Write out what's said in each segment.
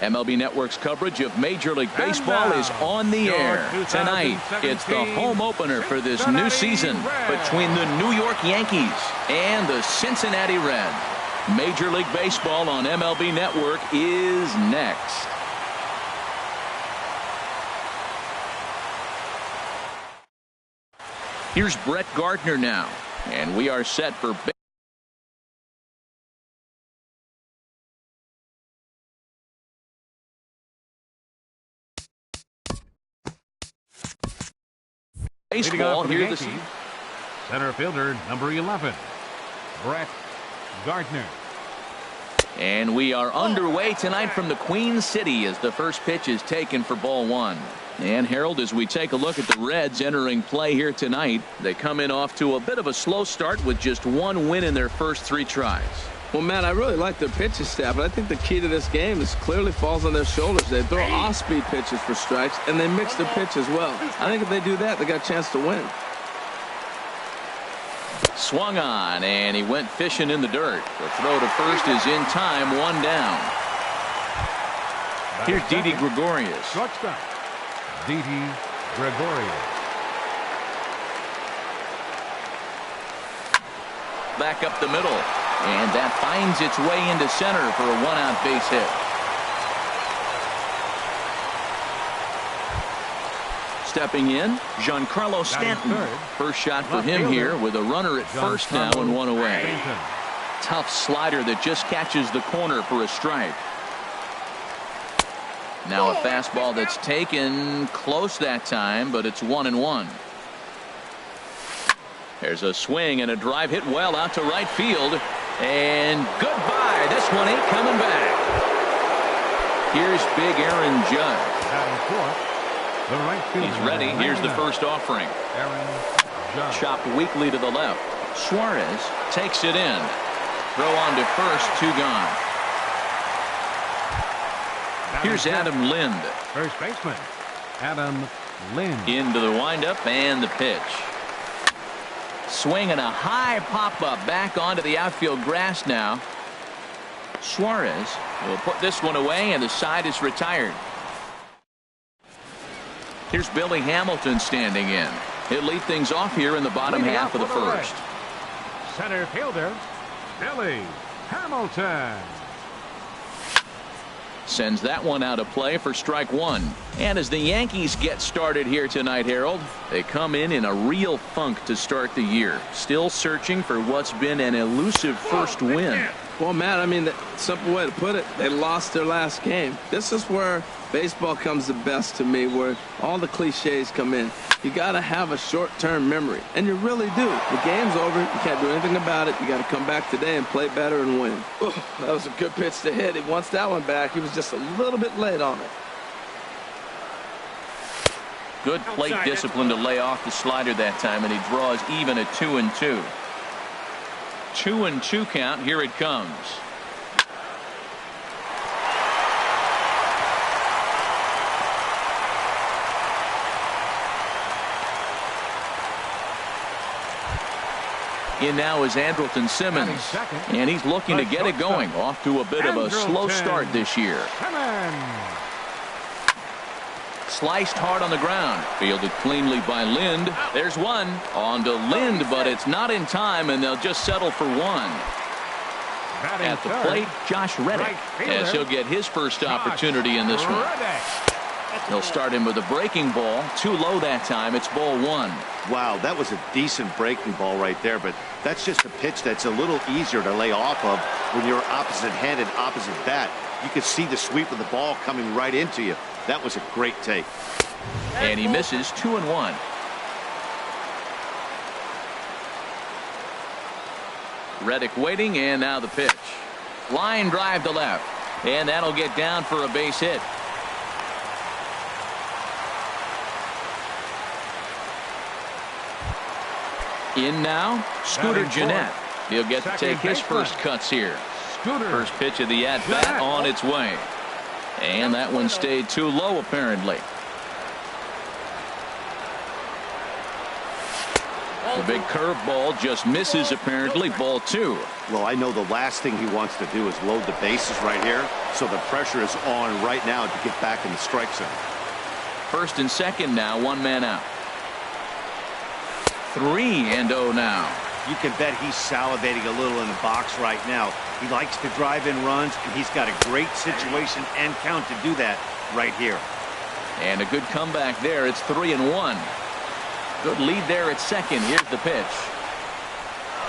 MLB Network's coverage of Major League Baseball is on the air. Tonight, it's the home opener for this new season between the New York Yankees and the Cincinnati Reds. Major League Baseball on MLB Network is next. Here's Brett Gardner now, and we are set for baseball. Here the center fielder, number 11, Brett Gardner. And we are underway tonight from the Queen City as the first pitch is taken for ball one. And Harold, as we take a look at the Reds entering play here tonight, they come in off to a bit of a slow start with just one win in their first 3 tries. Well, Matt, I really like their pitching staff, but I think the key to this game is clearly falls on their shoulders. They throw off-speed pitches for strikes, and they mix their pitch as well. I think if they do that, they got a chance to win. Swung on, and he went fishing in the dirt. The throw to first is in time, 1 down. Here's Didi Gregorius. Shortstop, Didi Gregorius. Back up the middle, and that finds its way into center for a 1-out base hit. Stepping in, Giancarlo Stanton. First shot for him here with a runner at first now and 1 away. Tough slider that just catches the corner for a strike. Now a fastball that's taken close that time, but it's 1-1. There's a swing and a drive hit well out to right field. And goodbye. This one ain't coming back. Here's big Aaron Judge. He's ready. Here's the first offering. Chopped weakly to the left. Suarez takes it in. Throw on to first. 2 gone. Here's Adam Lind. First baseman Adam Lind. Into the windup and the pitch. Swing and a high pop-up back onto the outfield grass now. Suarez will put this one away, and the side is retired. Here's Billy Hamilton standing in. He'll lead things off here in the bottom half of the first. Center fielder Billy Hamilton sends that one out of play for strike 1. And as the Yankees get started here tonight, Harold, they come in a real funk to start the year. Still searching for what's been an elusive first win. Well, Matt, I mean, the simple way to put it, they lost their last game. This is where baseball comes the best to me, where all the cliches come in. You got to have a short-term memory, and you really do. The game's over. You can't do anything about it. You got to come back today and play better and win. Ooh, that was a good pitch to hit. He wants that one back. He was just a little bit late on it. Good plate discipline to lay off the slider that time, and he draws even at 2-2. 2-2 count. Here it comes. In now is Andrelton Simmons, and he's looking to get it going. Off to a bit of a slow start this year. Sliced hard on the ground. Fielded cleanly by Lind. There's one. On to Lind, but it's not in time, and they'll just settle for 1. At the plate, Josh Reddick, as he'll get his first opportunity in this one. They'll start him with a breaking ball. Too low that time. It's ball 1. Wow, that was a decent breaking ball right there, but that's just a pitch that's a little easier to lay off of when you're opposite-handed, opposite bat. You could see the sweep of the ball coming right into you. That was a great take. And he misses 2-1. Reddick waiting, and now the pitch. Line drive to left, and that'll get down for a base hit. In now, Scooter Gennett. He'll get to take his first cuts here. First pitch of the at-bat on its way. And that one stayed too low, apparently. The big curveball just misses, apparently. Ball 2. Well, I know the last thing he wants to do is load the bases right here, so the pressure is on right now to get back in the strike zone. First and second now, one man out. 3-0 now. You can bet he's salivating a little in the box right now. He likes to drive in runs, and he's got a great situation and count to do that right here. And a good comeback there. It's 3-1. Good lead there at second. Here's the pitch.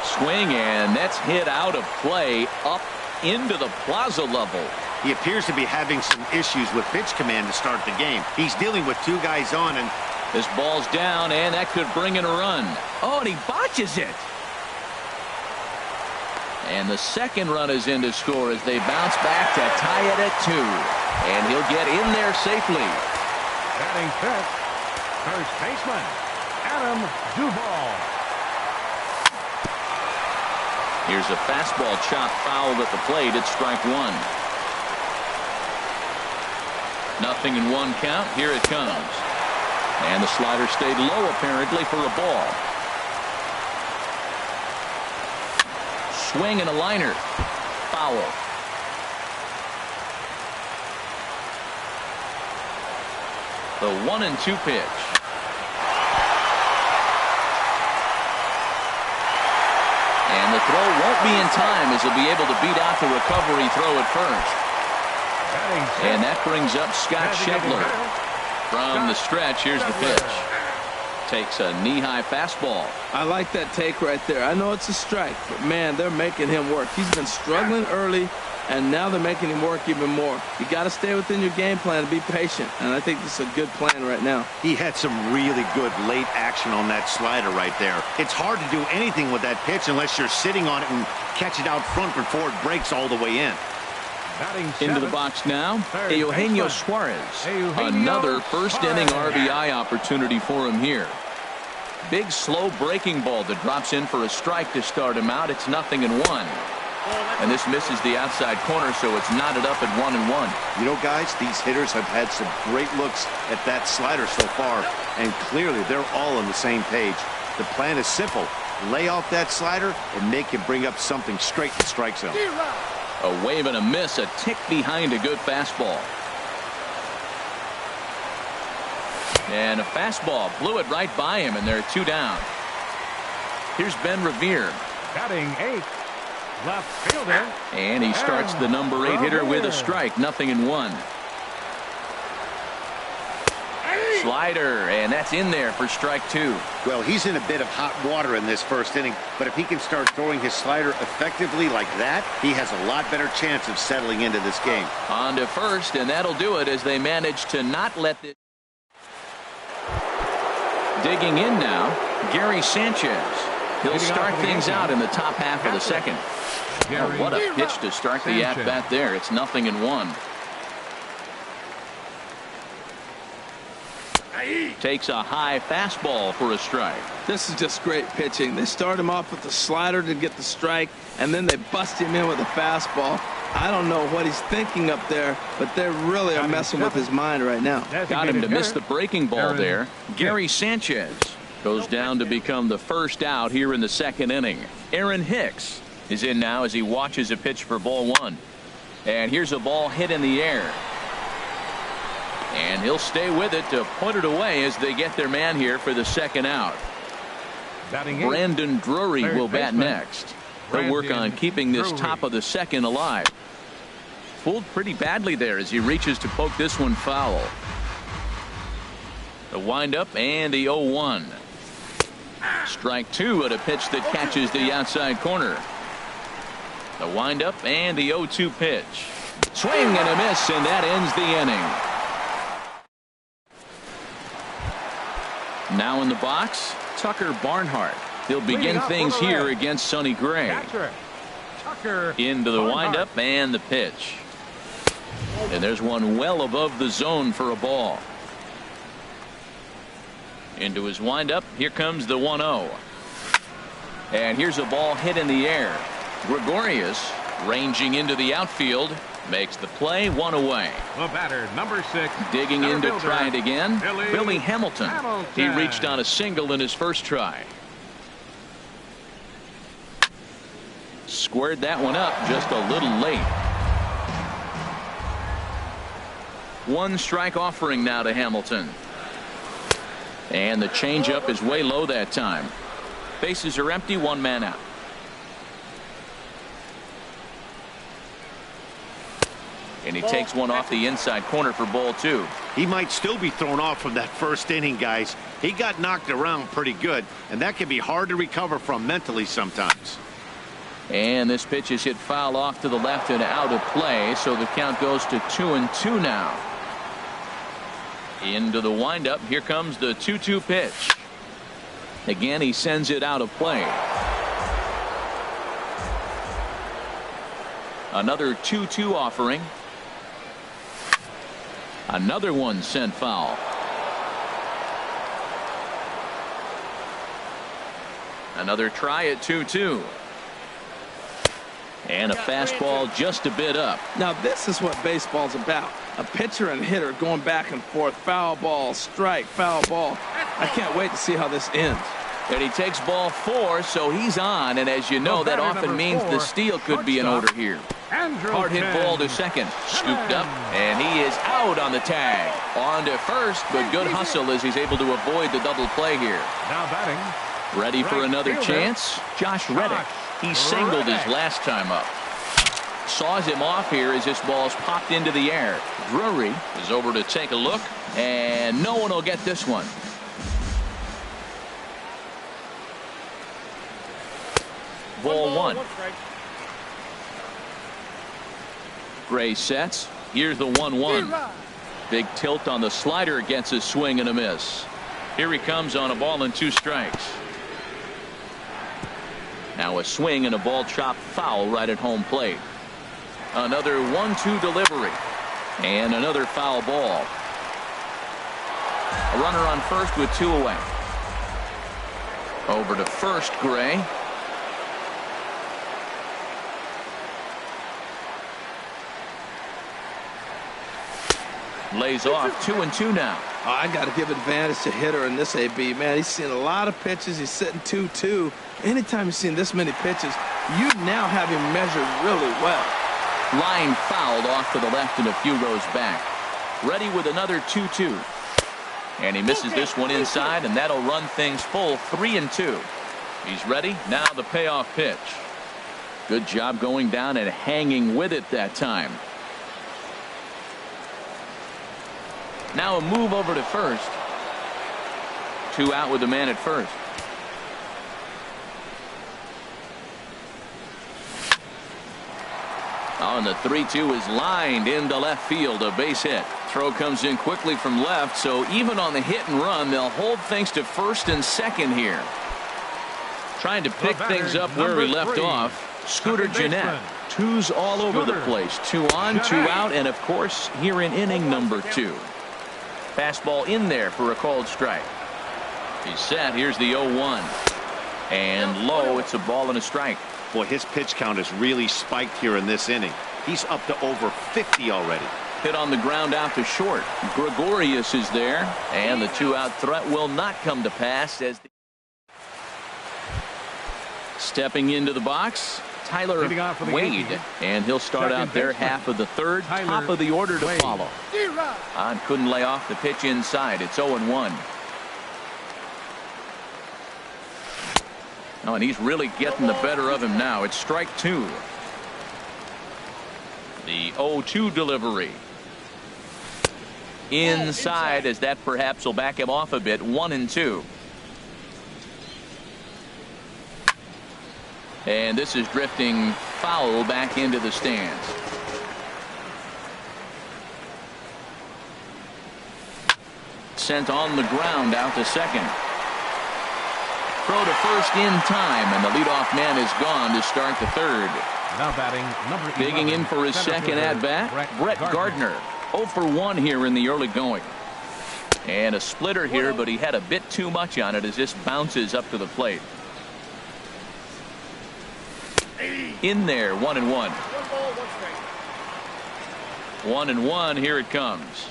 Swing, and that's hit out of play up into the plaza level. He appears to be having some issues with pitch command to start the game. He's dealing with two guys on, and this ball's down, and that could bring in a run. Oh, and he botches it. And the second run is in to score as they bounce back to tie it at 2. And he'll get in there safely. Batting fifth, first baseman, Adam Duvall. Here's a fastball chopped foul at the plate. It's strike 1. 0-1 count. Here it comes. And the slider stayed low, apparently, for a ball. Swing and a liner. Foul. The 1-2 pitch. And the throw won't be in time as he'll be able to beat out the recovery throw at first. And that brings up Scott Schebler. From the stretch, here's the pitch. Takes a knee-high fastball. I like that take right there. I know it's a strike, but man, they're making him work. He's been struggling early, and now they're making him work even more. You got to stay within your game plan and be patient, and I think this is a good plan right now. he had some really good late action on that slider right there. It's hard to do anything with that pitch unless you're sitting on it and catch it out front before it breaks all the way in. Into the box now, Eugenio Suarez. Another first-inning RBI opportunity for him here. Big, slow breaking ball that drops in for a strike to start him out. It's 0-1. And this misses the outside corner, so it's knotted up at 1-1. You know, guys, these hitters have had some great looks at that slider so far, and clearly they're all on the same page. The plan is simple. Lay off that slider and make him bring up something straight in the strike zone. A wave and a miss, a tick behind a good fastball. And a fastball blew it right by him, and they're 2 down. Here's Ben Revere. Batting 8th, left fielder. And he starts the number 8 hitter with a strike. 0-1. Slider, and that's in there for strike 2. Well, he's in a bit of hot water in this first inning, but if he can start throwing his slider effectively like that, he has a lot better chance of settling into this game. On to first, and that'll do it as they manage to not let this. Digging in now, Gary Sanchez. He'll start things out in the top half of the second. Oh, what a pitch to start the at-bat there. It's 0-1. Takes a high fastball for a strike. This is just great pitching. They start him off with the slider to get the strike, and then they bust him in with a fastball. I don't know what he's thinking up there, but they really are messing with his mind right now. Got him to miss the breaking ball there. Gary Sanchez goes down to become the first out here in the second inning. Aaron Hicks is in now as he watches a pitch for ball 1. And here's a ball hit in the air. And he'll stay with it to put it away as they get their man here for the second out. Brandon Drury will bat next. He'll work on keeping this top of the second alive. Fooled pretty badly there as he reaches to poke this one foul. The windup and the 0-1. Strike 2 at a pitch that catches the outside corner. The windup and the 0-2 pitch. Swing and a miss, and that ends the inning. Now in the box, Tucker Barnhart. He'll begin things here against Sonny Gray. Into the windup and the pitch. And there's one well above the zone for a ball. Into his windup. Here comes the 1-0. And here's a ball hit in the air. Gregorius ranging into the outfield. Makes the play, 1 away. The batter, number 6. Digging in to try it again. Billy Hamilton. He reached on a single in his first try. squared that one up just a little late. One strike offering now to Hamilton. And the changeup is way low that time. Bases are empty, one man out. And he takes one off the inside corner for ball 2. He might still be thrown off from that first inning, guys. He got knocked around pretty good, and that can be hard to recover from mentally sometimes. And this pitch is hit foul off to the left and out of play, so the count goes to 2-2 now. Into the windup. Here comes the 2-2 pitch. Again, he sends it out of play. Another 2-2 offering. Another one sent foul. Another try at 2-2. And a fastball just a bit up. Now this is what baseball's about. A pitcher and hitter going back and forth. Foul ball, strike, foul ball. I can't wait to see how this ends. And he takes ball 4, so he's on. And as you know, that often means the steal could be in order here. Hard hit ball to second. Scooped up, and he is out on the tag. On to first, but good hustle as he's able to avoid the double play here. Now batting. Ready for another chance? Josh Reddick. He singled his last time up. Saws him off here as this ball's popped into the air. Drury is over to take a look, and no one will get this one. Ball 1. Gray sets. Here's the 1-1. Big tilt on the slider, gets a swing and a miss. Here he comes on a ball and 2 strikes. Now a swing and a ball chopped foul right at home plate. Another 1-2 delivery. And another foul ball. A runner on first with 2 away. Over to first, Gray. Lays off. 2-2 now. Oh, I got to give advantage to hitter in this AB. Man, he's seen a lot of pitches. He's sitting 2-2. Anytime you've seen this many pitches, you now have him measured really well. Line fouled off to the left and a few rows back. Ready with another 2-2. And he misses this one inside, and that'll run things full 3-2. He's ready. Now the payoff pitch. Good job going down and hanging with it that time. Now a move over to first. 2 out with the man at first. Oh, and the 3-2 is lined into left field. A base hit. Throw comes in quickly from left, so even on the hit and run, they'll hold things to first and second here. Trying to pick things up where we left off. Scooter Gennett. 2s all over the place. 2 on, 2 out, and of course here in inning number 2. Fastball in there for a called strike. He's set. Here's the 0-1. And low. It's a ball and a strike. Boy, his pitch count has really spiked here in this inning. He's up to over 50 already. Hit on the ground out to short. Gregorius is there. And the 2-out threat will not come to pass as stepping into the box, Tyler Wade, and he'll start out there half of the third. Top of the order to follow. On couldn't lay off the pitch inside. It's 0-1. Oh, and he's really getting the better of him now. It's strike 2. The 0-2 delivery. Inside, as that perhaps will back him off a bit. 1-2. And this is drifting foul back into the stands. Sent on the ground out to second. Throw to first in time, and the leadoff man is gone to start the third. Now batting number 11. Digging in for his second at bat, Brett Gardner. 0 for 1 here in the early going. And a splitter here, but he had a bit too much on it as this bounces up to the plate. In there, 1-1. 1-1. Here it comes.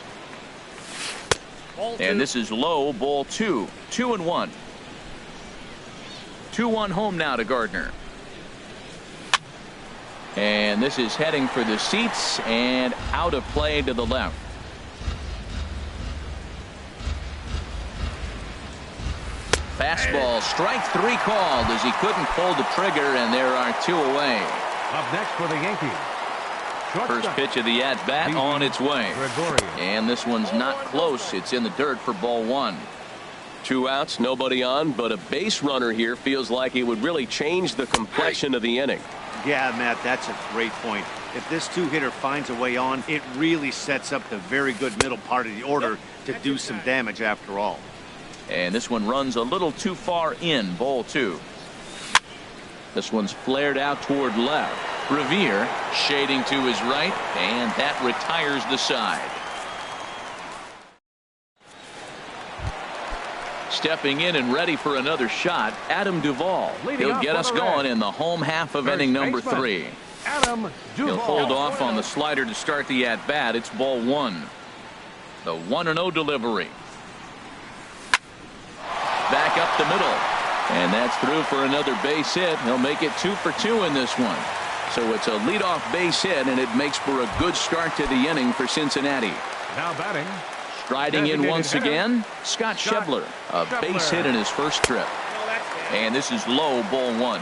And this is low, ball 2. 2-1. 2-1 home now to Gardner. And this is heading for the seats and out of play to the left. Fastball, strike 3 called as he couldn't pull the trigger, and there are 2 away. Up next for the Yankees. First pitch of the at-bat on its way. And this one's not close. It's in the dirt for ball 1. 2 outs, nobody on, but a base runner here feels like it would really change the complexion of the inning. Yeah, Matt, that's a great point. If this 2-hitter finds a way on, it really sets up the very good middle part of the order to do some damage after all. And this one runs a little too far in, ball 2. This one's flared out toward left. Revere shading to his right, and that retires the side. Stepping in and ready for another shot, Adam Duvall. He'll get us going in the home half of inning number 3. He'll hold off on the slider to start the at-bat. It's ball 1. The 1-0 delivery. Back up the middle. And that's through for another base hit. He'll make it 2 for 2 in this one. So it's a leadoff base hit, and it makes for a good start to the inning for Cincinnati. Now batting. Striding in once again, Scott Schebler. A base hit in his first trip. And this is low, ball 1.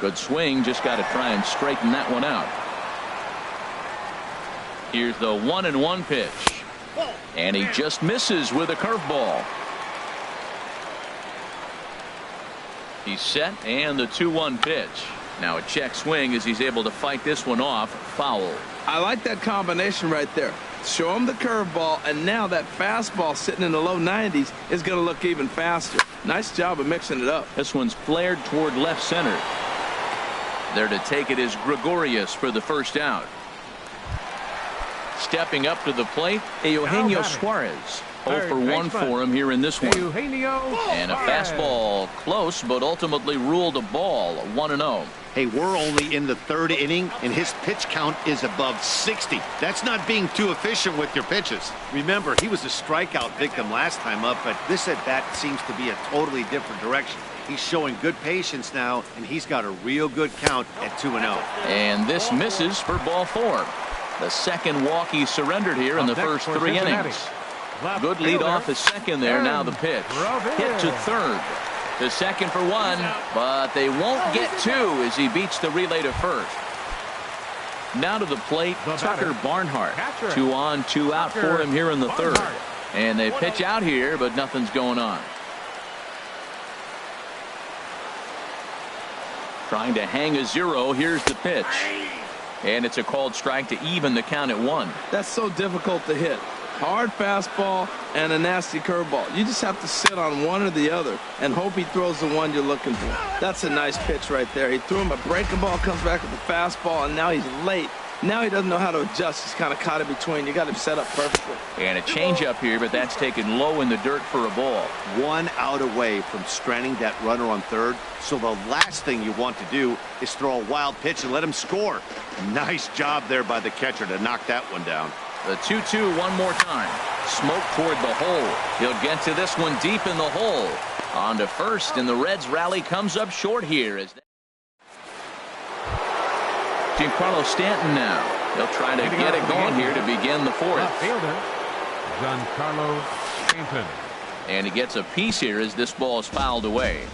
Good swing, just got to try and straighten that one out. Here's the 1-1 pitch. And he just misses with a curveball. He's set, and the 2-1 pitch. Now a check swing as he's able to fight this one off. Foul. I like that combination right there. Show him the curveball, and now that fastball sitting in the low 90s is going to look even faster. Nice job of mixing it up. This one's flared toward left center. There to take it is Gregorius for the first out. Stepping up to the plate, Eugenio Suarez. 0 for 1 for him here in this one. And a fastball close, but ultimately ruled a ball. 1-0. Hey, we're only in the 3rd inning, and his pitch count is above 60. That's not being too efficient with your pitches. Remember, he was a strikeout victim last time up, but this at-bat seems to be a totally different direction. He's showing good patience now, and he's got a real good count at 2-0. And this misses for ball 4. The second walk he surrendered here in the first 3 innings. Good lead off at second there. Now the pitch. Hit to third. To second for 1, but they won't get 2 as he beats the relay to first. Now to the plate, Tucker Barnhart. 2 on, 2 out for him here in the 3rd. And they pitch out here, but nothing's going on. Trying to hang a 0. Here's the pitch. And it's a called strike to even the count at 1. That's so difficult to hit. Hard fastball and a nasty curveball. You just have to sit on one or the other and hope he throws the one you're looking for. That's a nice pitch right there. He threw him a breaking ball, comes back with the fastball, and now he's late. Now he doesn't know how to adjust. He's kind of caught in between. You got him set up perfectly. And a changeup here, but that's taken low in the dirt for a ball. 1 out away from stranding that runner on 3rd. So the last thing you want to do is throw a wild pitch and let him score. Nice job there by the catcher to knock that one down. The 2-2 one more time. Smoke toward the hole. He'll get to this one deep in the hole. On to first, and the Reds rally comes up short here. As Giancarlo Stanton now. He'll try to get it going here to begin the 4th. Giancarlo Stanton. And he gets a piece here as this ball is fouled away.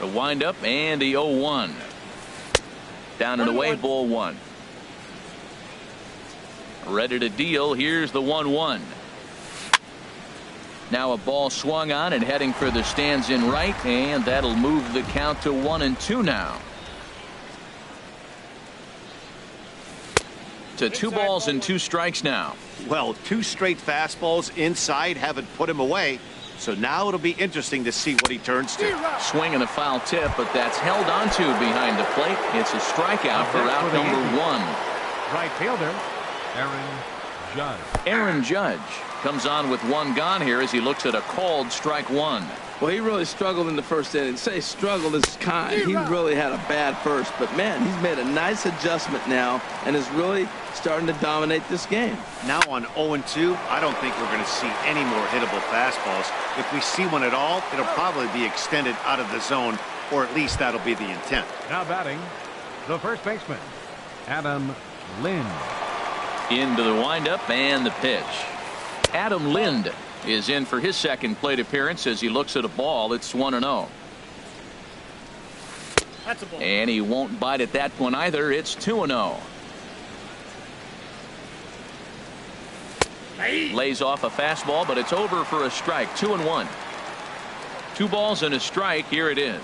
The windup and the 0-1. Down and away, ball 1. Ready to deal. Here's the 1-1. Now a ball swung on and heading for the stands in right, and that'll move the count to 1-2 now. To 2 balls and 2 strikes now. Well, 2 straight fastballs inside haven't put him away. So now it'll be interesting to see what he turns to. Swing and a foul tip, but that's held onto behind the plate. It's a strikeout for out number 1. Right fielder, Aaron Judge. Aaron Judge comes on with 1 gone here as he looks at a called strike 1. Well, he really struggled in the first inning. Say struggled is kind. He really had a bad first. But, man, he's made a nice adjustment now and is really starting to dominate this game. Now on 0-2, I don't think we're going to see any more hittable fastballs. If we see one at all, it'll probably be extended out of the zone, or at least that'll be the intent. Now batting, the first baseman, Adam Lind. Into the windup and the pitch. Adam Lind is in for his second plate appearance as he looks at a ball. It's 1-0. That's a ball. And he won't bite at that one either. It's 2-0. Lays off a fastball, but it's over for a strike. 2-1. 2 balls and a strike. Here it is.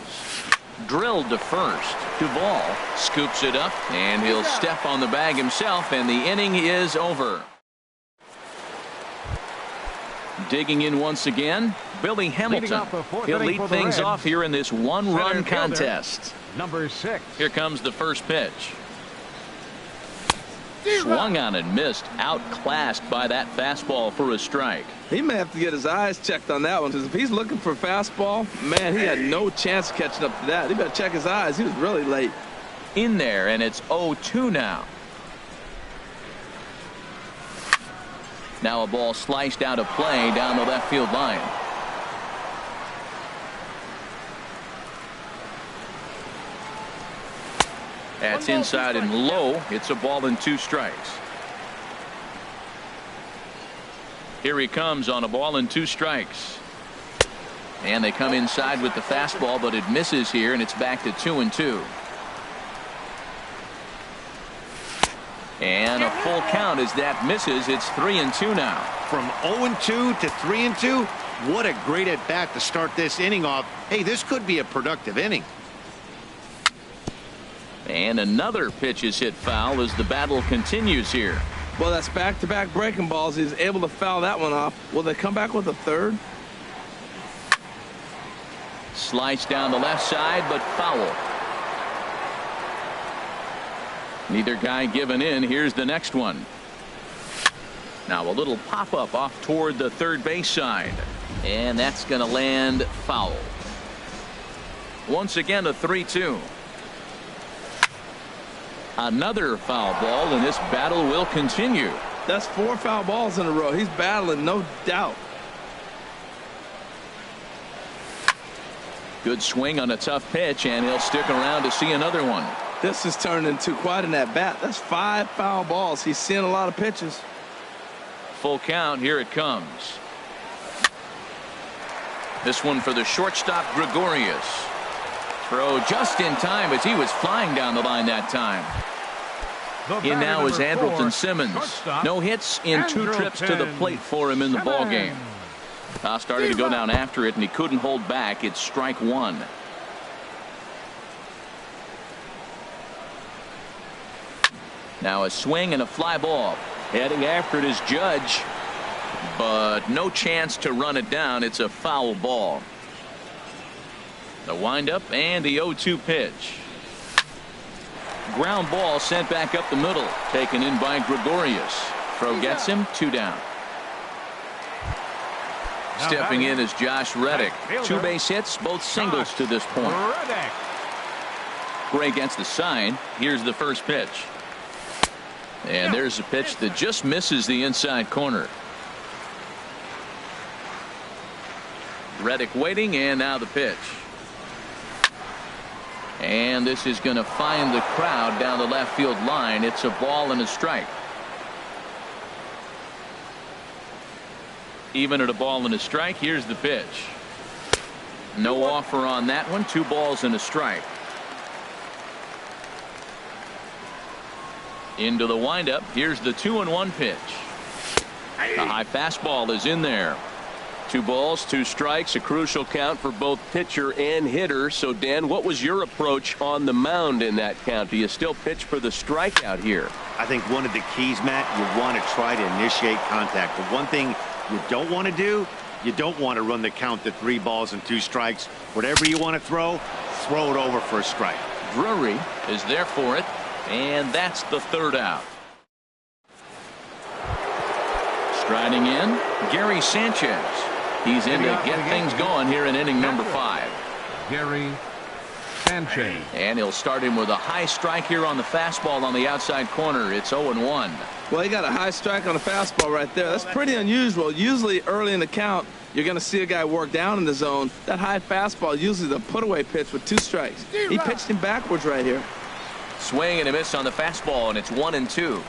Drilled to first. 2 ball. Scoops it up, and he'll step on the bag himself, and the inning is over. Digging in once again, Billy Hamilton. He'll lead things off here in this one-run contest. Number 6. Here comes the first pitch. Swung on and missed. Outclassed by that fastball for a strike. He may have to get his eyes checked on that one, because if he's looking for a fastball, man, he had no chance of catching up to that. He better check his eyes. He was really late. In there, and it's 0-2 now. Now a ball sliced out of play down the left field line. That's inside and low. It's a ball and 2 strikes. Here he comes on a ball and 2 strikes. And they come inside with the fastball, but it misses here, and it's back to 2-2. And a full count as that misses. It's 3-2 now. From 0-2 to 3-2, what a great at-bat to start this inning off. Hey, this could be a productive inning. And another pitch is hit foul as the battle continues here. Well, that's back-to-back breaking balls. He's able to foul that one off. Will they come back with a third? Sliced down the left side, but foul. Neither guy giving in. Here's the next one. Now a little pop-up off toward the third base side. And that's going to land foul. Once again, a 3-2. Another foul ball, and this battle will continue. That's 4 foul balls in a row. He's battling, no doubt. Good swing on a tough pitch, and he'll stick around to see another one. This has turned into quite an at-bat. That's 5 foul balls. He's seeing a lot of pitches. Full count. Here it comes. This one for the shortstop, Gregorius. Throw just in time as he was flying down the line that time. In now is Andrelton Simmons. No hits in 2 trips to the plate for him in the ballgame. Started to go down after it, and he couldn't hold back. It's strike 1. Now a swing and a fly ball. Heading after it is Judge, but no chance to run it down. It's a foul ball. The windup and the 0-2 pitch. Ground ball sent back up the middle. Taken in by Gregorius. Throw gets him. 2 down. Stepping in is Josh Reddick. 2 base hits, both singles to this point. Gray gets the sign. Here's the first pitch. And there's a pitch that just misses the inside corner. Reddick waiting, and now the pitch. And this is going to find the crowd down the left field line. It's a ball and a strike. Even at a ball and a strike. Here's the pitch. No offer on that one. 2 balls and a strike. Into the windup. Here's the 2-1 pitch. A high fastball is in there. 2 balls, 2 strikes, a crucial count for both pitcher and hitter. So, Dan, what was your approach on the mound in that count? Do you still pitch for the strikeout here? I think one of the keys, Matt, you want to try to initiate contact. The one thing you don't want to do, you don't want to run the count to 3 balls and 2 strikes. Whatever you want to throw it over for a strike. Drury is there for it, and that's the 3rd out. Striding in, Gary Sanchez. He's in to get things going here in inning number 5. Gary Sanchez. And he'll start him with a high strike here on the fastball on the outside corner. It's 0-1. Well, he got a high strike on the fastball right there. That's pretty unusual. Usually early in the count, you're going to see a guy work down in the zone. That high fastball, usually the put-away pitch with 2 strikes. He pitched him backwards right here. Swing and a miss on the fastball, and it's 1-2.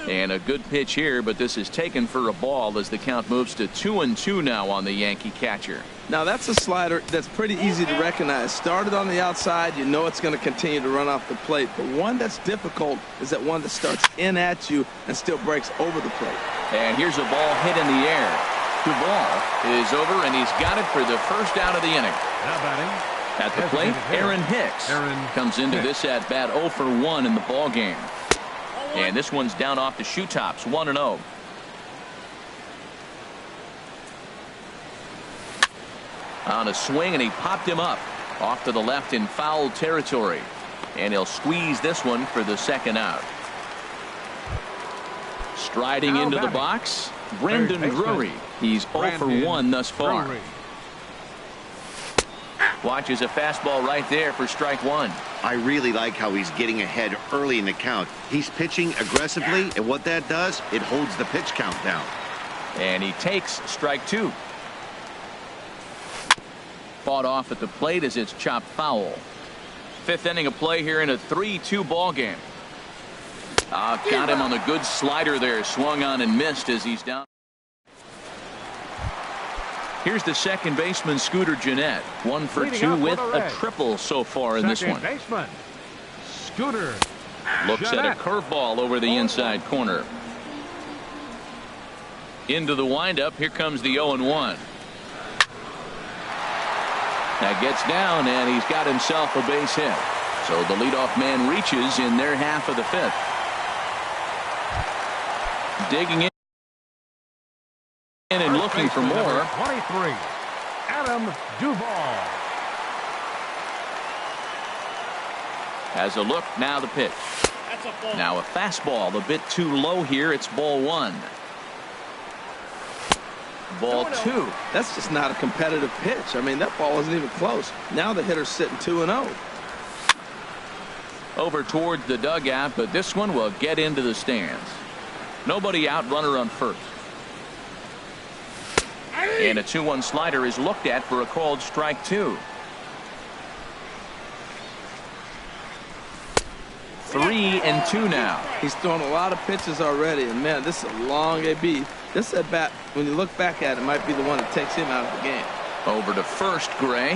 And a good pitch here, but this is taken for a ball as the count moves to 2-2 now on the Yankee catcher. Now that's a slider that's pretty easy to recognize. Started on the outside, you know it's going to continue to run off the plate. But one that's difficult is that one that starts in at you and still breaks over the plate. And here's a ball hit in the air. The ball is over, and he's got it for the first out of the inning. Now batting. At the plate, Aaron Hicks comes into this at bat 0 for 1 in the ball game. And this one's down off the shoe tops, 1-0. On a swing, and he popped him up off to the left in foul territory. And he'll squeeze this one for the second out. Striding into the box, Brendan Drury. He's 0 for 1 thus far. Watches a fastball right there for strike 1. I really like how he's getting ahead early in the count. He's pitching aggressively, and what that does, it holds the pitch count down. And he takes strike 2. Fought off at the plate as it's chopped foul. 5th inning of play here in a 3-2 ball game. Got him on the good slider there. Swung on and missed as he's down. Here's the second baseman, Scooter Gennett. 1 for 2 with a triple so far in this one. Baseman, Scooter Looks at a curveball over the inside corner. Into the windup. Here comes the 0-1. That gets down, and he's got himself a base hit. So the leadoff man reaches in their half of the 5th. Digging in and looking for more. 23, Adam Duvall. Has a look. Now the pitch. Now a fastball a bit too low here. It's ball 1. Ball 2. That's just not a competitive pitch. I mean, that ball wasn't even close. Now the hitter's sitting 2-0. Over towards the dugout, but this one will get into the stands. Nobody out, runner on first. And a 2-1 slider is looked at for a called strike 2. 3-2 now. He's thrown a lot of pitches already, and man, this is a long AB. This at bat, when you look back at it, might be the one that takes him out of the game. Over to first, Gray.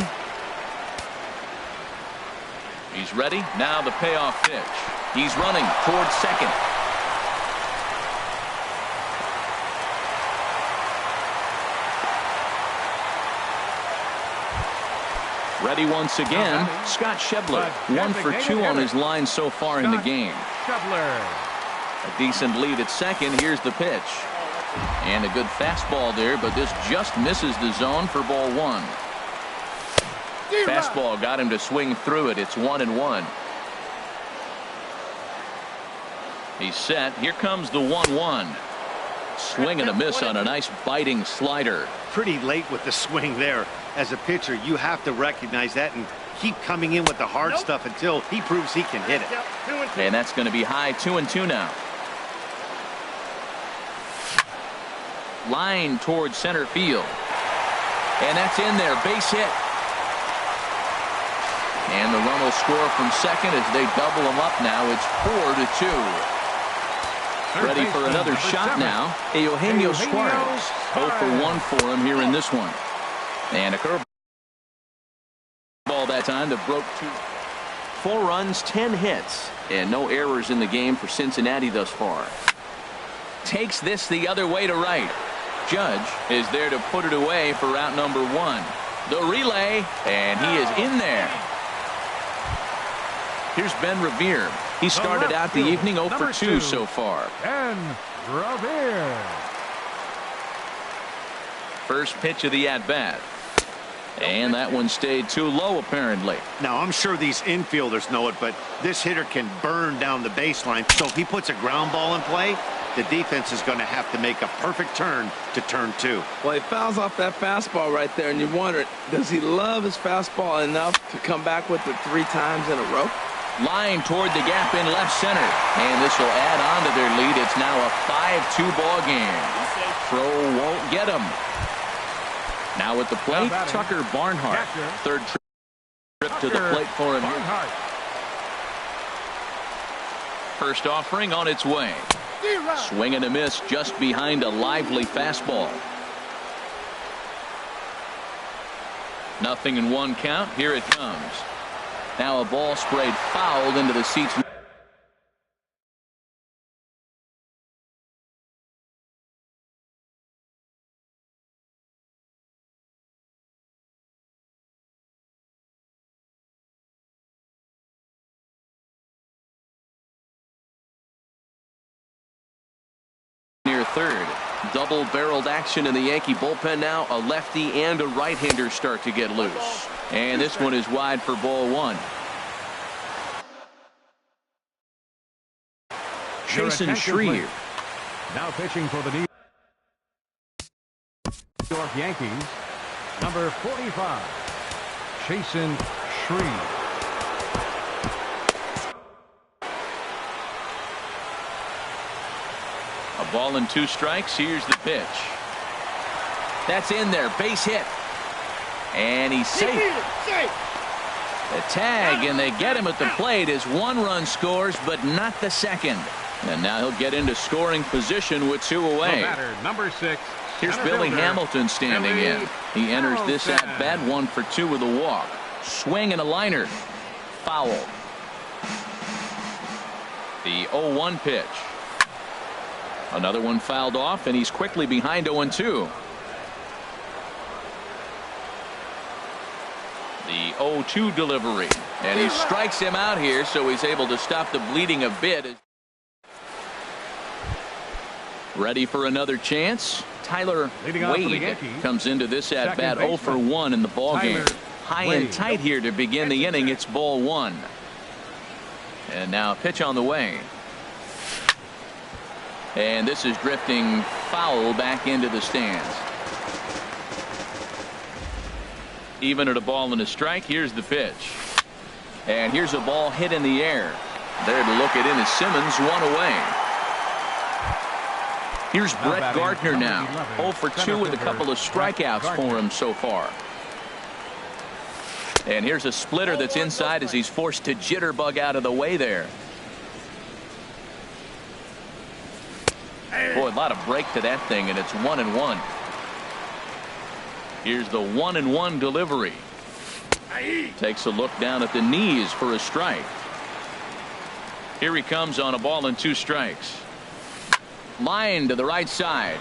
He's ready. Now the payoff pitch. He's running towards second. Ready once again, Scott Schebler. 1 for 2 on his line so far in the game. Schebler. A decent lead at second. Here's the pitch. And a good fastball there, but this just misses the zone for ball 1. Fastball got him to swing through it. It's 1-1. He's set. Here comes the 1-1. Swing and a miss on a nice biting slider. Pretty late with the swing there. As a pitcher, you have to recognize that and keep coming in with the hard stuff until he proves he can hit it. And that's going to be high. 2-2 now. Line towards center field. And that's in there. Base hit. And the run will score from second as they double him up now. It's 4-2. Ready for another shot now. Eugenio Suarez. 0 for 1 for him here in this one. And a curveball that time that broke 2. 4 runs, 10 hits, and no errors in the game for Cincinnati thus far. Takes this the other way to right. Judge is there to put it away for route number 1. The relay, and he is in there. Here's Ben Revere. He started out the evening 0 for 2 so far. Ben Revere. First pitch of the at-bat. And that one stayed too low, apparently. Now, I'm sure these infielders know it, but this hitter can burn down the baseline. So if he puts a ground ball in play, the defense is going to have to make a perfect turn to turn 2. Well, he fouls off that fastball right there, and you wonder, does he love his fastball enough to come back with it 3 times in a row? Line toward the gap in left center. And this will add on to their lead. It's now a 5-2 ball game. Throw won't get him. Now at the plate, Tucker Barnhart. Third trip to the plate for him here. First offering on its way. Swing and a miss just behind a lively fastball. 0-1 count. Here it comes. Now a ball sprayed fouled into the seats. Near third. Double-barreled action in the Yankee bullpen now. A lefty and a right-hander start to get loose. And this one is wide for ball 1. Jason Schreier. Now pitching for the New York Yankees, number 45, Jason Schreier. A ball and 2 strikes. Here's the pitch. That's in there. Base hit. And he's safe. The tag, and they get him at the plate as 1 run scores, but not the second. And now he'll get into scoring position with 2 away. Batter, number 6. Here's Billy Hamilton standing in. He enters this at bat 1 for 2 with a walk. Swing and a liner. Foul. The 0-1 pitch. Another one fouled off, and he's quickly behind 0-2. The 0-2 delivery. And he strikes him out here, so he's able to stop the bleeding a bit. Ready for another chance. Tyler Wade comes into this at bat 0 for 1 in the ball game. High and tight here to begin the inning. It's ball 1. And now pitch on the way. And this is drifting foul back into the stands. Even at a ball and a strike. Here's the pitch. And here's a ball hit in the air. There to look it in is Simmons, 1 away. Here's Brett Gardner now. 0 for 2 with a couple of strikeouts for him so far. And here's a splitter that's inside as he's forced to jitterbug out of the way there. Boy, a lot of break to that thing, and it's 1-1. Here's the 1-1 delivery. Takes a look down at the knees for a strike. Here he comes on a ball and 2 strikes. Line to the right side,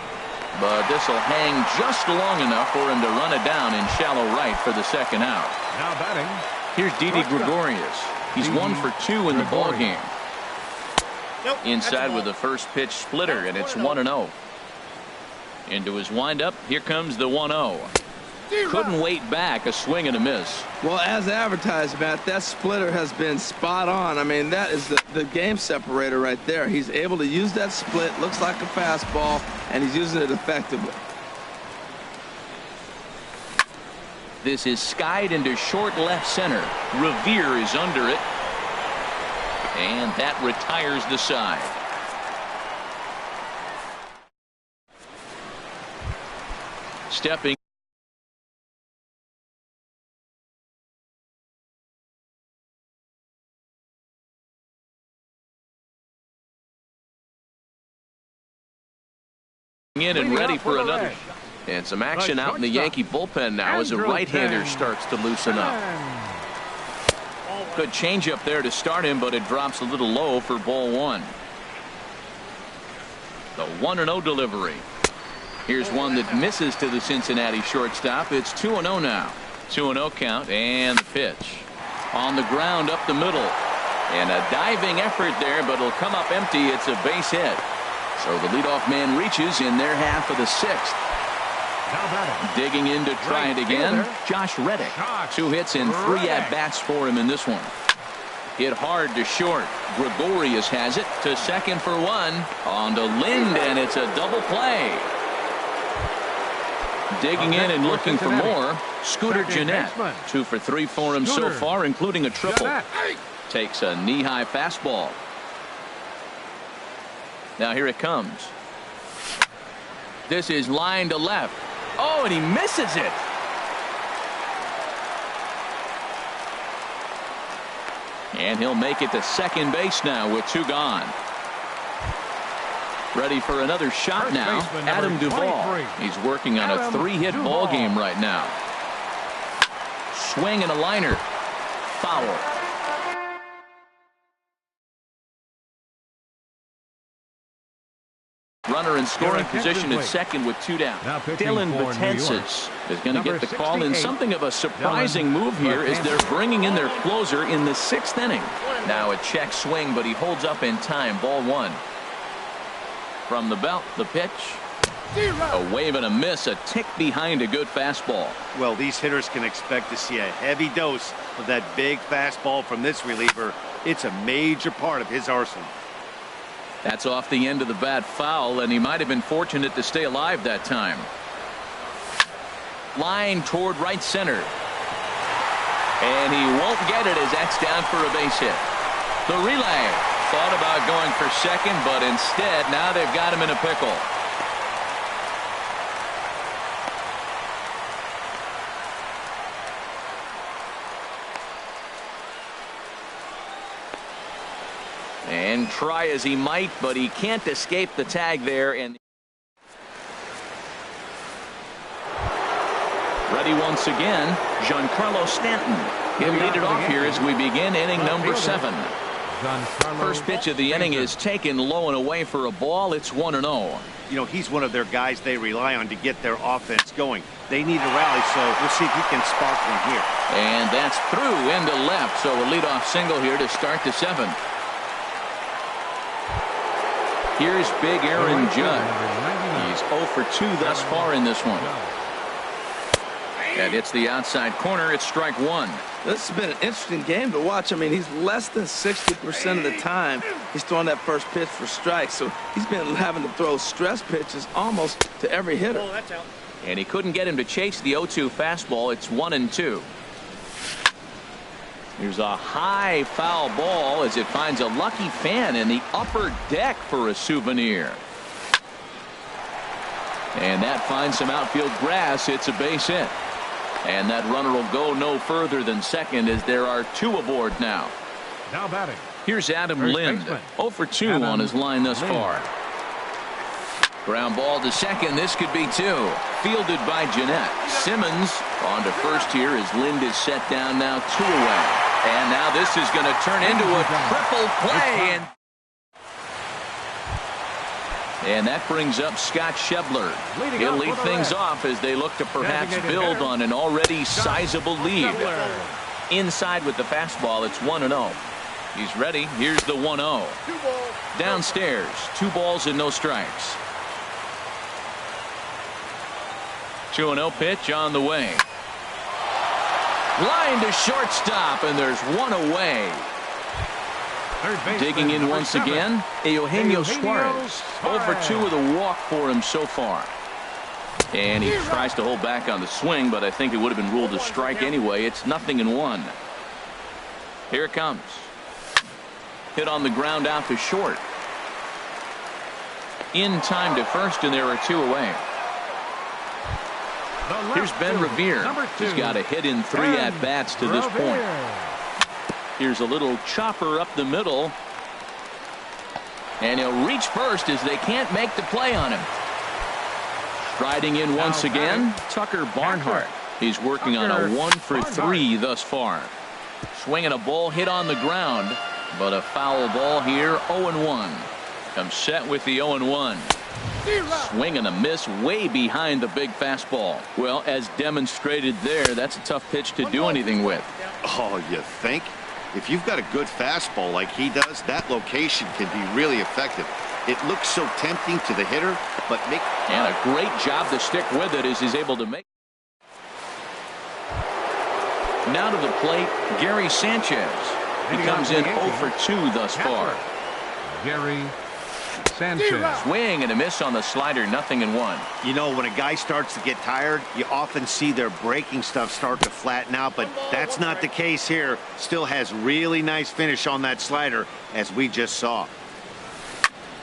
but this will hang just long enough for him to run it down in shallow right for the second out. Now batting. Here's Didi Gregorius. He's 1 for 2 in the ball game. Inside with the first pitch splitter, and it's 1-0. Into his windup. Here comes the 1-0. Couldn't wait back. A swing and a miss. Well, as advertised, Matt, that splitter has been spot on. I mean, that is the game separator right there. He's able to use that split. Looks like a fastball, and he's using it effectively. This is skied into short left center. Revere is under it. And that retires the side. Stepping in and ready for another. And some action out in the Yankee bullpen now as a right-hander starts to loosen up. Good changeup there to start him, but it drops a little low for ball 1. The 1-0 delivery. Here's one that misses to the Cincinnati shortstop. It's 2-0 now. 2-0 count, and the pitch. On the ground up the middle. And a diving effort there, but it'll come up empty. It's a base hit. So the leadoff man reaches in their half of the 6th. Digging in to try it again, Josh Reddick. 2 hits and 3 at-bats for him in this one. Hit hard to short. Gregorius has it to second for 1. On to Lind, and it's a double play. Digging in and looking for more, Scooter Gennett. 2 for 3 for him so far, including a triple. Takes a knee-high fastball. Now here it comes. This is line to left. Oh, and he misses it. And he'll make it to second base now with 2 gone. Ready for another shot now, Adam Duvall. He's working on a 3-hit ball game right now. Swing and a liner. Foul. Runner in scoring position at second with 2 down. Dylan Betances is going to get the call in something of a surprising move here as they're bringing in their closer in the 6th inning. Now a check swing, but he holds up in time. Ball 1. From the belt, the pitch. A wave and a miss, a tick behind a good fastball. Well, these hitters can expect to see a heavy dose of that big fastball from this reliever. It's a major part of his arsenal. That's off the end of the bat foul, and he might have been fortunate to stay alive that time. Line toward right center. And he won't get it as that's down for a base hit. The relay. Thought about going for second, but instead now they've got him in a pickle. And try as he might, but he can't escape the tag there. And ready once again, Giancarlo Stanton. He'll lead it off here as we begin inning number 7. First pitch of the inning is taken low and away for a ball. It's 1-0. You know, he's one of their guys they rely on to get their offense going. They need a rally, so we'll see if he can spark one here. And that's through into left, so a leadoff single here to start the 7th. Here's big Aaron Judge. He's 0 for 2 thus far in this one. That hits the outside corner. It's strike 1. This has been an interesting game to watch. I mean, he's less than 60% of the time he's throwing that first pitch for strikes. So he's been having to throw stress pitches almost to every hitter. And he couldn't get him to chase the 0-2 fastball. It's 1-2. Here's a high foul ball as it finds a lucky fan in the upper deck for a souvenir. And that finds some outfield grass. It's a base hit. And that runner will go no further than second as there are 2 aboard now. Now batting. Here's Adam Lind. 0 for 2 on his line thus far. Ground ball to second. This could be 2. Fielded by Gennett. Simmons on to first here as Lind is set down now 2 away. And now this is going to turn into a triple play. And that brings up Scott Schebler. He'll lead things off as they look to perhaps build on an already sizable lead. Inside with the fastball, it's 1-0. He's ready. Here's the 1-0. Downstairs, 2 balls and no strikes. 2-0 pitch on the way. Line to shortstop, and there's 1 away. Digging in once again, Eugenio Suarez. 0 for 2 with a walk for him so far. And he tries to hold back on the swing, but I think it would have been ruled a strike anyway. It's 0-1. Here it comes. Hit on the ground out to short. In time to first, and there are 2 away. Here's Ben Revere. He's got a hit in 3 at-bats to this point. Here's a little chopper up the middle. And he'll reach first as they can't make the play on him. Striding in once again, Tucker Barnhart. He's working on a 1 for 3 thus far. Swinging a ball hit on the ground, but a foul ball here, 0-1. Comes set with the 0-1. Swing and a miss way behind the big fastball. Well, as demonstrated there, that's a tough pitch to do anything with. Oh, you think? If you've got a good fastball like he does, that location can be really effective. It looks so tempting to the hitter, but and a great job to stick with it as he's able to make. Now to the plate, Gary Sanchez. He comes in 0 for 2 thus far. Gary Sanchez. Swing and a miss on the slider, 0-1. You know, when a guy starts to get tired, you often see their breaking stuff start to flatten out, but that's not the case here. Still has really nice finish on that slider, as we just saw.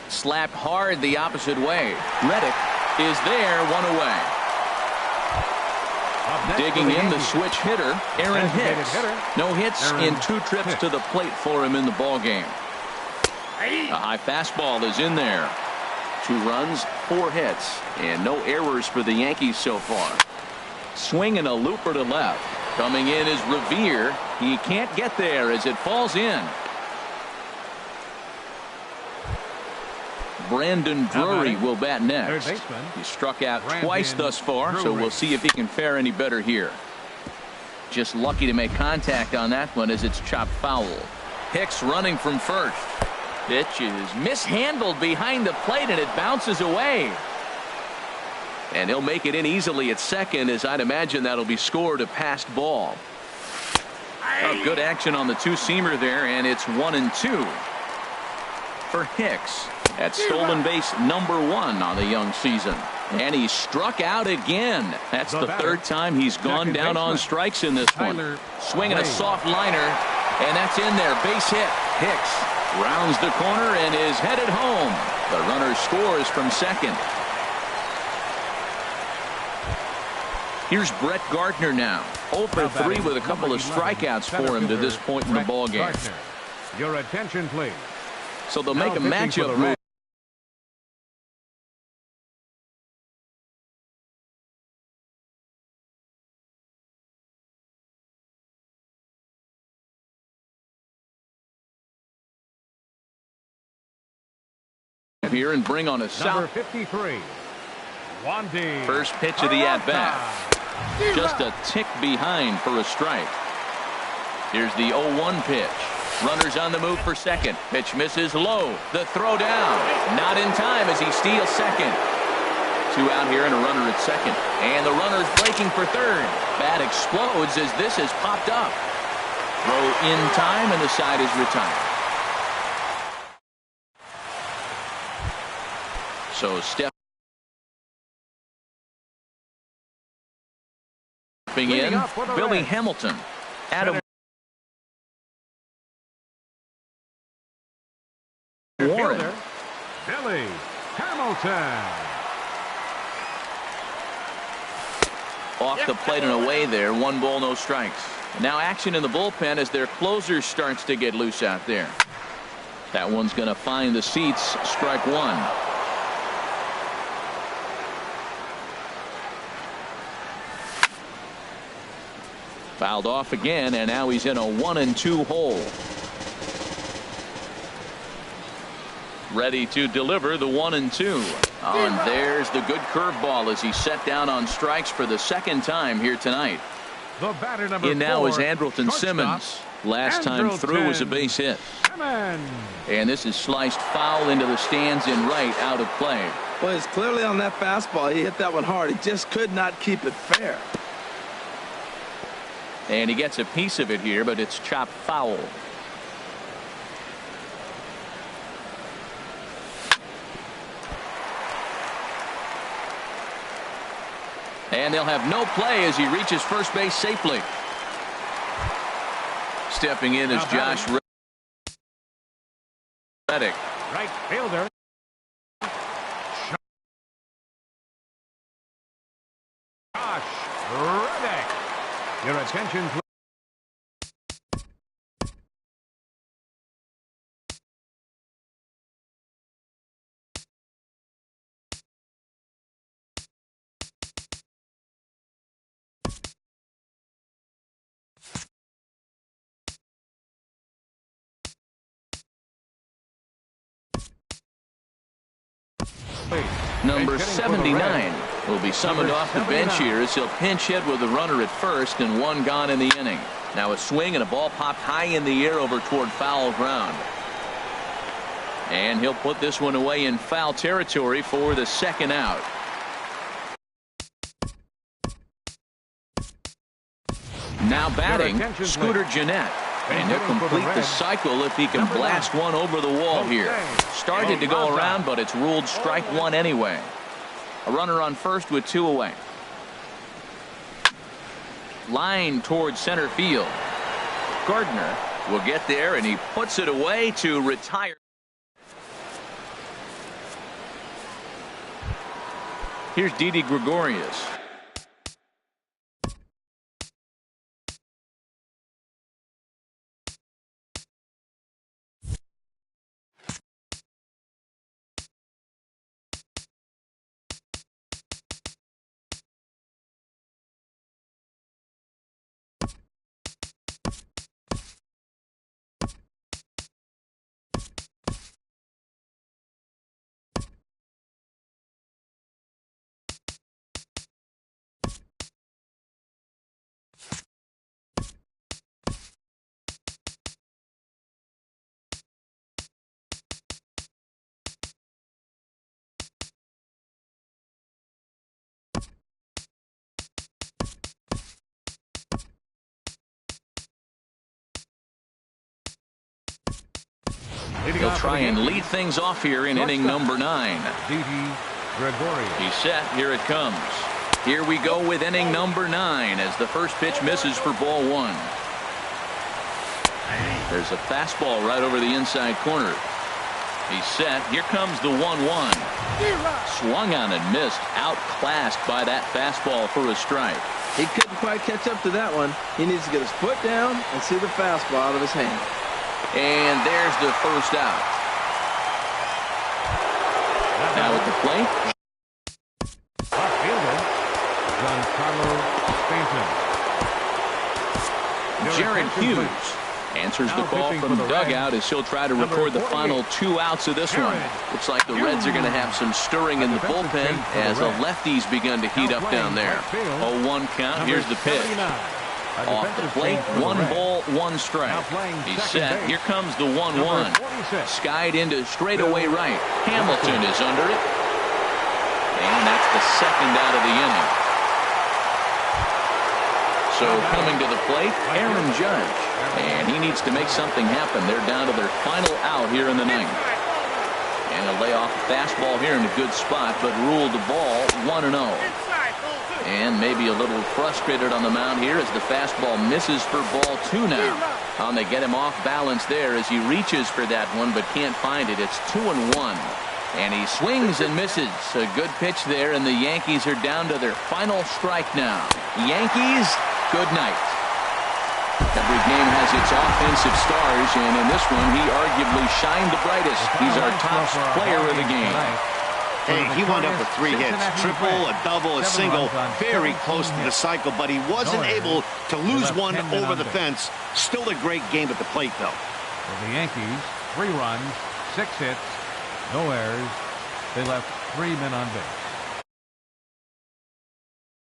Slapped hard the opposite way. Reddick is there, 1 away. Digging in the switch hitter, Aaron Hicks. No hits in 2 trips to the plate for him in the ballgame. A high fastball is in there. 2 runs, 4 hits, and no errors for the Yankees so far. Swinging a looper to left. Coming in is Revere. He can't get there as it falls in. Brandon Drury will bat next. He struck out twice thus far, so we'll see if he can fare any better here. Just lucky to make contact on that one as it's chopped foul. Hicks running from first. Pitch is mishandled behind the plate and it bounces away. And he'll make it in easily at second, as I'd imagine that'll be scored a passed ball. Oh, good action on the 2-seamer there, and it's 1-2 for Hicks. At stolen base number 1 on the young season. And he struck out again. That's the 3rd time he's gone down on strikes in this one. Swinging a soft liner, and that's in there. Base hit. Hicks rounds the corner and is headed home. The runner scores from second. Here's Brett Gardner now. 0 for 3 with a couple of strikeouts for him to this point in the ballgame. Your attention, please. So they'll make a matchup move. Here and bring on a Number 53, Wandy. First pitch of the at-bat. Just a tick behind for a strike. Here's the 0-1 pitch. Runners on the move for second. Pitch misses low. The throw down. Not in time as he steals second. 2 out here and a runner at second. And the runner's breaking for third. Bat explodes as this has popped up. Throw in time and the side is retired. So stepping in, Billy Hamilton. Adam Warren. Billy Hamilton. Off the plate and away there. 1 ball, no strikes. Now action in the bullpen as their closer starts to get loose out there. That one's going to find the seats. Strike 1. Fouled off again, and now he's in a 1-2 hole. Ready to deliver the 1-2. Oh, and there's the good curveball as he's set down on strikes for the 2nd time here tonight. The batter number in now 4, is Andrelton Simmons. Last time through was a base hit. And this is sliced foul into the stands in right, out of play. Well, it's clearly on that fastball. He hit that one hard. He just could not keep it fair. And he gets a piece of it here, but it's chopped foul. And they'll have no play as he reaches first base safely. Stepping in is Josh Reddick. Right fielder. Josh Reddick. Your attention, please. Number 79 will be summoned off the bench here as he'll pinch hit with a runner at first and 1 gone in the inning. Now a swing and a ball popped high in the air over toward foul ground. And he'll put this one away in foul territory for the second out. Now batting, Scooter Gennett. And he'll complete the cycle if he can blast one over the wall here. Started to go around, but it's ruled strike one anyway. A runner on first with 2 away. Line towards center field. Gardner will get there, and he puts it away to retire. Here's Didi Gregorius. He'll try and lead things off here in inning number 9. He's set. Here it comes. Here we go with inning number 9 as the first pitch misses for ball 1. There's a fastball right over the inside corner. He's set. Here comes the 1-1. Swung on and missed. Outclassed by that fastball for a strike. He couldn't quite catch up to that one. He needs to get his foot down and see the fastball out of his hand. And there's the first out. Now at the plate. Left fielder, Giancarlo Stanton. Jared Hughes answers the call from the dugout as he'll try to record the final 2 outs of this one. Looks like the Reds are going to have some stirring in the bullpen as the lefties begun to heat up down there. 0-1 count. Here's the pitch. Off the plate, 1 ball, 1 strike. He's set. Here comes the 1-1. Skied into straightaway right. Hamilton is under it. And that's the second out of the inning. So coming to the plate, Aaron Judge. And he needs to make something happen. They're down to their final out here in the 9th. And he'll lay off a fastball here in a good spot, but ruled the ball 1-0. And maybe a little frustrated on the mound here as the fastball misses for ball 2 now. And they get him off balance there as he reaches for that one but can't find it. It's 2-1. And he swings and misses. A good pitch there, and the Yankees are down to their final strike now. Yankees, good night. Every game has its offensive stars, and in this one he arguably shined the brightest. He's our top player of the game. Hey, he wound up with 3 hits, triple, a double, a single, very close to the cycle, but he wasn't able to lose one over the fence. Still a great game at the plate, though. For the Yankees, 3 runs, 6 hits, no errors. They left 3 men on base.